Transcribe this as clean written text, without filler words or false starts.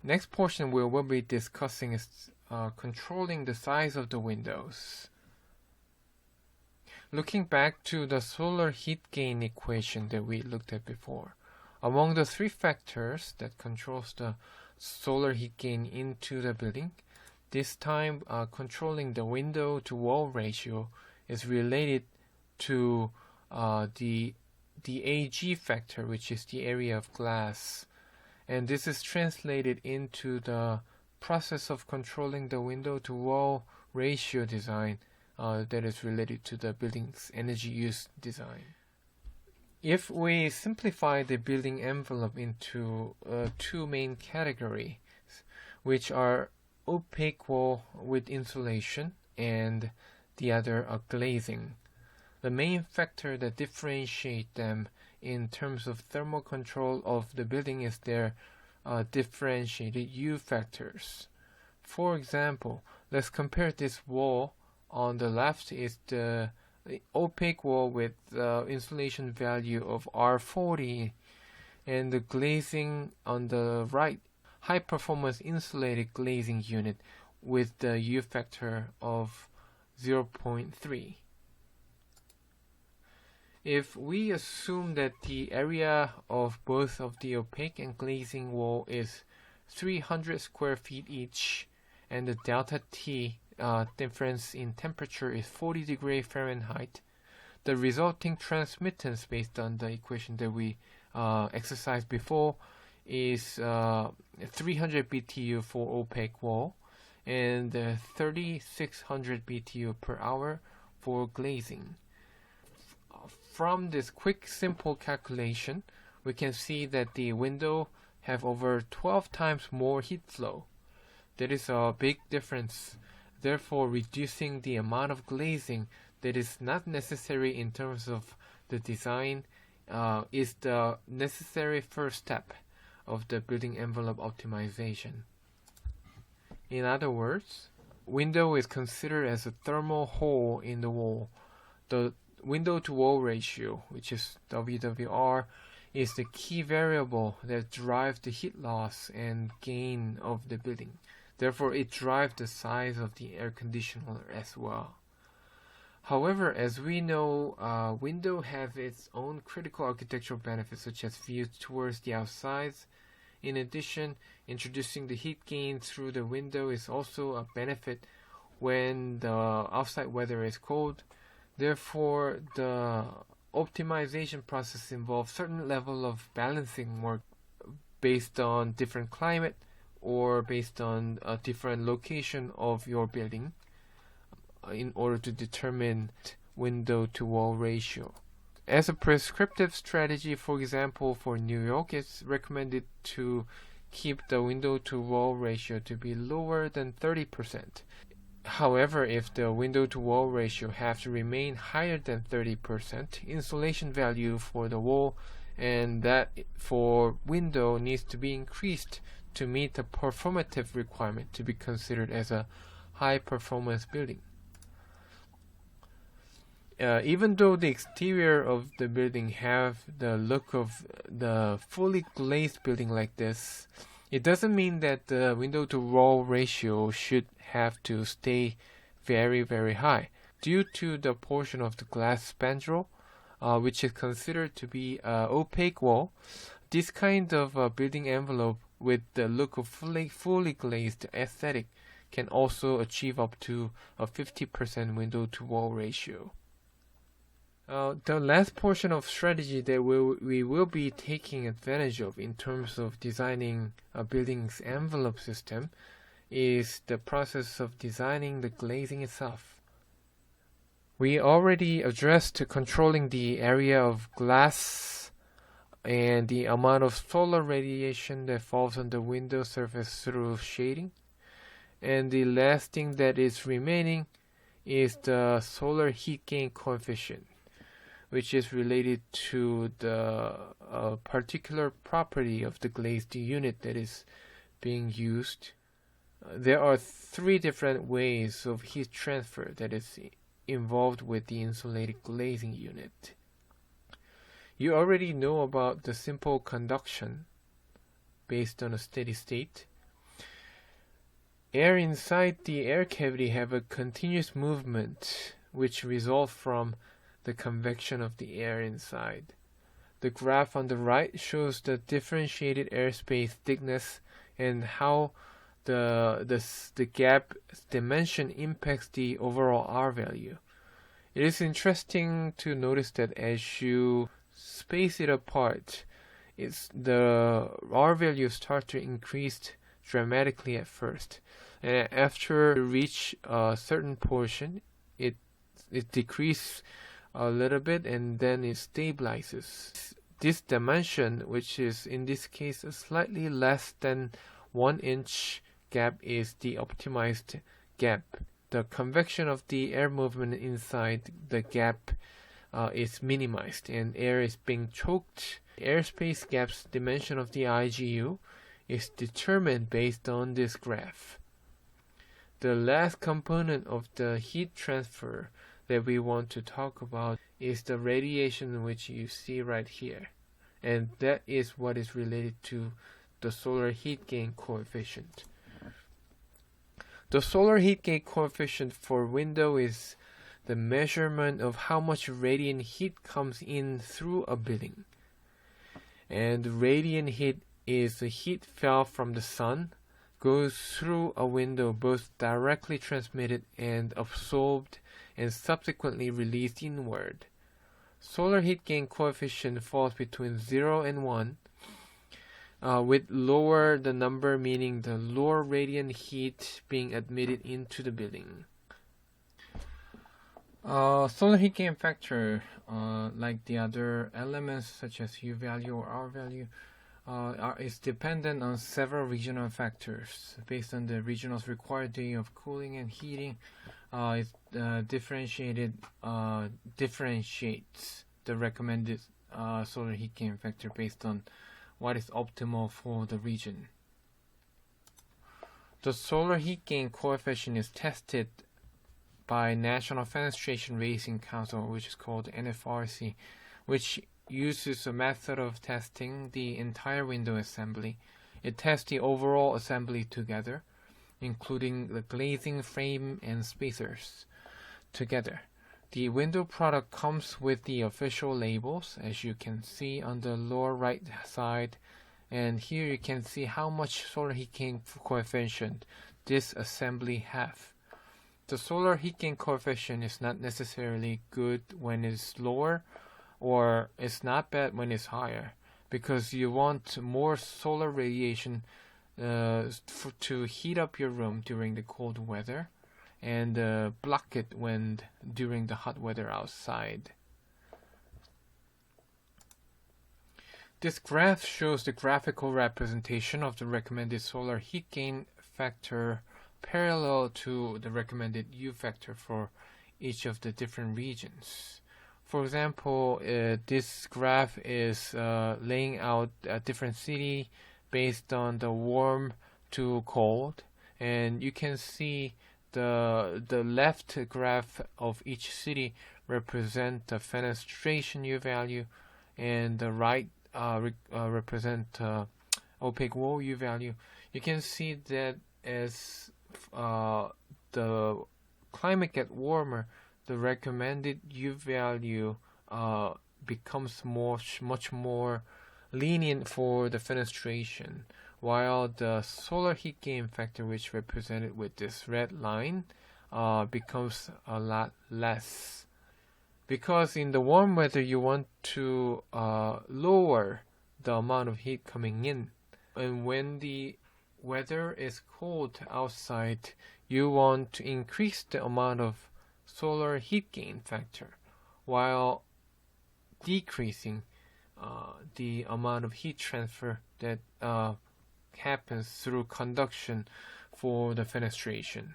Next portion we will be discussing is controlling the size of the windows. Looking back to the solar heat gain equation that we looked at before, among the three factors that controls the solar heat gain into the building, this time controlling the window to wall ratio is related to the AG factor, which is the area of glass. And this is translated into the process of controlling the window to wall ratio design that is related to the building's energy use design. If we simplify the building envelope into two main categories, which are opaque wall with insulation and the other glazing, the main factor that differentiate them in terms of thermal control of the building is their differentiated U factors. For example, let's compare this wall. On the left is the opaque wall with insulation value of R40, and the glazing on the right, high performance insulated glazing unit with the U factor of 0.3. If we assume that the area of both of the opaque and glazing wall is 300 square feet each, and the delta T difference in temperature is 40 degrees Fahrenheit, the resulting transmittance based on the equation that we exercised before is 300 BTU for opaque wall and 3600 BTU per hour for glazing. From this quick simple calculation, we can see that the window have over 12 times more heat flow. That is a big difference, therefore reducing the amount of glazing that is not necessary in terms of the design is the necessary first step of the building envelope optimization. In other words, window is considered as a thermal hole in the wall. The window to wall ratio, which is WWR, is the key variable that drives the heat loss and gain of the building. Therefore, it drives the size of the air conditioner as well. However, as we know, window have its own critical architectural benefits such as views towards the outsides. In addition, introducing the heat gain through the window is also a benefit when the outside weather is cold. Therefore, the optimization process involves certain level of balancing work based on different climate or based on a different location of your building in order to determine window to wall ratio. As a prescriptive strategy, for example, for New York, it's recommended to keep the window to wall ratio to be lower than 30%. However, if the window to wall ratio has to remain higher than 30%, insulation value for the wall and that for window needs to be increased to meet the performative requirement to be considered as a high performance building. Even though the exterior of the building have the look of the fully glazed building like this, it doesn't mean that the window to wall ratio should have to stay very, very high. Due to the portion of the glass spandrel, which is considered to be opaque wall, this kind of building envelope with the look of fully glazed aesthetic can also achieve up to a 50% window to wall ratio. The last portion of strategy that we will be taking advantage of in terms of designing a building's envelope system is the process of designing the glazing itself. We already addressed controlling the area of glass and the amount of solar radiation that falls on the window surface through shading. And the last thing that is remaining is the solar heat gain coefficient, which is related to the particular property of the glazed unit that is being used. There are three different ways of heat transfer that is involved with the insulated glazing unit. You already know about the simple conduction based on a steady state. Air inside the air cavity have a continuous movement which results from the convection of the air inside. The graph on the right shows the differentiated airspace thickness and how the gap dimension impacts the overall R value. It is interesting to notice that as you space it apart, the R value starts to increase dramatically at first, and after you reach a certain portion, it decreases a little bit and then it stabilizes. This dimension, which is in this case a slightly less than 1 inch gap, is the optimized gap. The convection of the air movement inside the gap is minimized and air is being choked. Airspace gap's dimension of the IGU is determined based on this graph. The last component of the heat transfer that we want to talk about is the radiation, which you see right here, and that is what is related to the solar heat gain coefficient. The solar heat gain coefficient for window is the measurement of how much radiant heat comes in through a building. And radiant heat is the heat fell from the sun, goes through a window, both directly transmitted and absorbed and subsequently released inward. Solar heat gain coefficient falls between 0 and 1, with lower the number meaning the lower radiant heat being admitted into the building. Solar heat gain factor, like the other elements such as U value or R value, is dependent on several regional factors. Based on the regional's required day of cooling and heating, it differentiates the recommended solar heat gain factor based on what is optimal for the region. The solar heat gain coefficient is tested by National Fenestration Rating Council, which is called NFRC, which uses a method of testing the entire window assembly. It tests the overall assembly together, including the glazing frame and spacers together. The window product comes with the official labels, as you can see on the lower right side, and here you can see how much solar heat gain coefficient this assembly have. The solar heat gain coefficient is not necessarily good when it's lower, or it's not bad when it's higher, because you want more solar radiation to heat up your room during the cold weather and block it during the hot weather outside. This graph shows the graphical representation of the recommended solar heat gain factor parallel to the recommended U factor for each of the different regions. For example, this graph is laying out a different city based on the warm to cold, and you can see the left graph of each city represent the fenestration U value, and the right represent opaque wall U value. You can see that as the climate gets warmer, the recommended U value becomes much more lenient for the fenestration, while the solar heat gain factor, which represented with this red line, becomes a lot less. Because in the warm weather, you want to lower the amount of heat coming in, and when the weather is cold outside, you want to increase the amount of solar heat gain factor while decreasing the amount of heat transfer that happens through conduction for the fenestration.